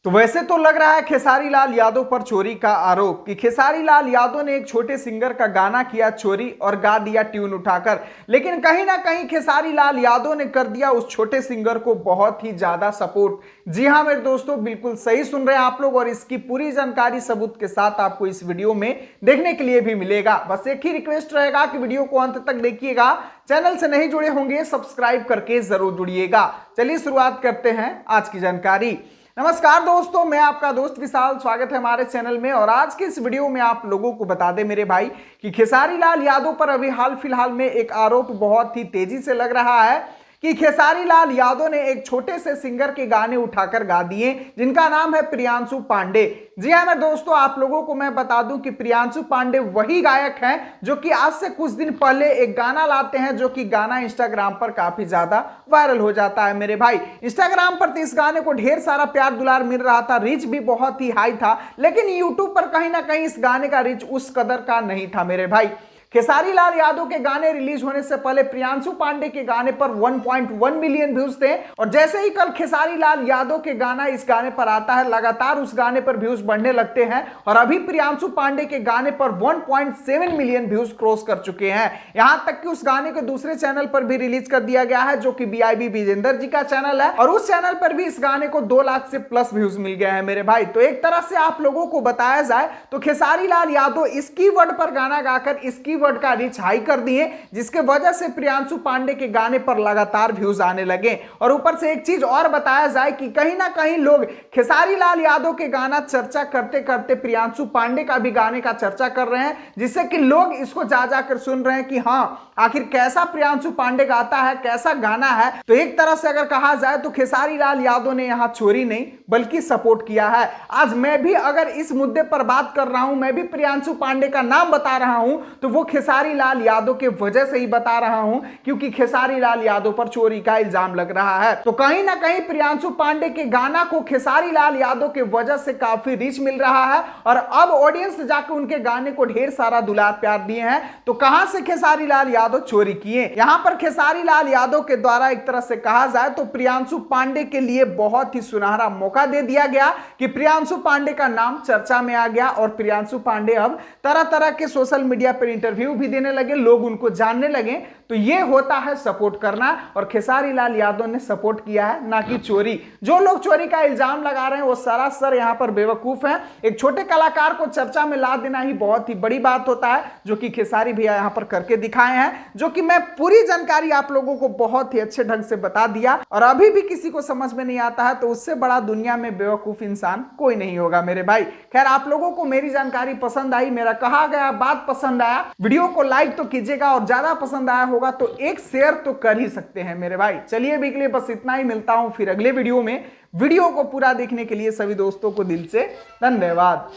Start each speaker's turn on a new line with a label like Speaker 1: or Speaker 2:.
Speaker 1: तो वैसे तो लग रहा है खेसारी लाल यादव पर चोरी का आरोप कि खेसारी लाल यादव ने एक छोटे सिंगर का गाना किया चोरी और गा दिया ट्यून उठाकर, लेकिन कहीं ना कहीं खेसारी लाल यादव ने कर दिया उस छोटे सिंगर को बहुत ही ज्यादा सपोर्ट। जी हां मेरे दोस्तों, बिल्कुल सही सुन रहे हैं आप लोग और इसकी पूरी जानकारी सबूत के साथ आपको इस वीडियो में देखने के लिए भी मिलेगा। बस एक ही रिक्वेस्ट रहेगा कि वीडियो को अंत तक देखिएगा। चैनल से नहीं जुड़े होंगे सब्सक्राइब करके जरूर जुड़िएगा। चलिए शुरुआत करते हैं आज की जानकारी। नमस्कार दोस्तों, मैं आपका दोस्त विशाल, स्वागत है हमारे चैनल में। और आज के इस वीडियो में आप लोगों को बता दें मेरे भाई कि खेसारी लाल यादव पर अभी हाल फिलहाल में एक आरोप बहुत ही तेजी से लग रहा है कि खेसारी लाल यादव ने एक छोटे से सिंगर के गाने उठाकर गा दिए जिनका नाम है प्रियांशु पांडे। जी हाँ मेरे दोस्तों, आप लोगों को मैं बता दूं कि प्रियांशु पांडे वही गायक हैं जो कि आज से कुछ दिन पहले एक गाना लाते हैं, जो कि गाना इंस्टाग्राम पर काफी ज्यादा वायरल हो जाता है मेरे भाई। इंस्टाग्राम पर तो इस गाने को ढेर सारा प्यार दुलार मिल रहा था, रीच भी बहुत ही हाई था, लेकिन यूट्यूब पर कहीं ना कहीं इस गाने का रीच उस कदर का नहीं था मेरे भाई। खेसारी लाल यादव के गाने रिलीज होने से पहले प्रियांशु पांडे के गाने पर 1.1 मिलियन व्यूज थे, और जैसे ही कल खेसारी लाल यादव के गाना इस गाने पर आता है, लगातार उस गाने पर व्यूज बढ़ने लगते हैं और अभी प्रियांशु पांडे के गाने पर 1.7 मिलियन व्यूज क्रॉस कर चुके हैं। यहां तक कि उस गाने को दूसरे चैनल पर भी रिलीज कर दिया गया है, जो कि बीआईबी विजेंद्र जी का चैनल है, और उस चैनल पर भी इस गाने को 2 लाख से प्लस व्यूज मिल गए हैं मेरे भाई। तो एक तरह से आप लोगों को बताया जाए तो खेसारी लाल यादव इस कीवर्ड पर गाना गाकर इस कीवर्ड का रीच हाई कर दिए, जिसके वजह से प्रियांशु पांडे के गाने पर लगातार व्यूज आने लगे। और ऊपर से एक चीज और बताया जाए कि कहीं ना कहीं लोग खेसारी लाल यादव के गाना चर्चा करते करते प्रियांशु पांडे का भी गाने का चर्चा कर रहे हैं, जिससे कि लोग इसको जा जाकर सुन रहे हैं कि हाँ आखिर कैसा प्रियांशु पांडे गाता है, कैसा गाना है। तो एक तरह से अगर कहा जाए तो खेसारी लाल यादव ने यहां चोरी नहीं बल्कि सपोर्ट किया है। आज मैं भी अगर इस मुद्दे पर बात कर रहा हूं, मैं भी प्रियांशु पांडे का नाम बता रहा हूं, तो वो खेसारी लाल यादव के वजह से ही बता रहा हूं, क्योंकि खेसारी लाल यादव पर चोरी का इल्जाम लग रहा है। तो कहीं ना कहीं प्रियांशु पांडे के गाना को खेसारी लाल यादव के वजह से काफी रीच मिल रहा है, और अब ऑडियंस जाकर उनके गाने को ढेर सारा दुलार प्यार दिए हैं। तो कहां से खेसारी लाल यादव चोरी किए? यहां पर खेसारी लाल यादव के द्वारा एक तरह से कहा जाए तो प्रियांशु पांडे के लिए बहुत ही सुनहरा मौका दे दिया गया कि प्रियांशु पांडे का नाम चर्चा में आ गया, और प्रियांशु पांडे अब तरह तरह के सोशल मीडिया पर इंटरव्यू भी देने लगे, लोग उनको जानने लगे। तो ये होता है सपोर्ट करना, और खेसारी लाल यादव ने सपोर्ट किया है, ना कि चोरी। जो लोग चोरी का इल्जाम लगा रहे हैं वो सरासर यहां पर बेवकूफ हैं। एक छोटे कलाकार को चर्चा में ला देना ही बहुत ही बड़ी बात होता है, जो कि खेसारी भैया यहां पर करके दिखाए हैं, जो कि मैं पूरी जानकारी आप लोगों को बहुत ही अच्छे ढंग से बता दिया। और अभी भी किसी को समझ में नहीं आता है तो उससे बड़ा दुनिया में बेवकूफ इंसान कोई नहीं होगा मेरे भाई। खैर, आप लोगों को मेरी जानकारी पसंद आई, मेरा कहा गया बात पसंद आया, वीडियो को लाइक तो कीजिएगा, और ज्यादा पसंद आया होगा तो एक शेयर तो कर ही सकते हैं मेरे भाई। चलिए अभी के लिए बस इतना ही, मिलता हूं फिर अगले वीडियो में। वीडियो को पूरा देखने के लिए सभी दोस्तों को दिल से धन्यवाद।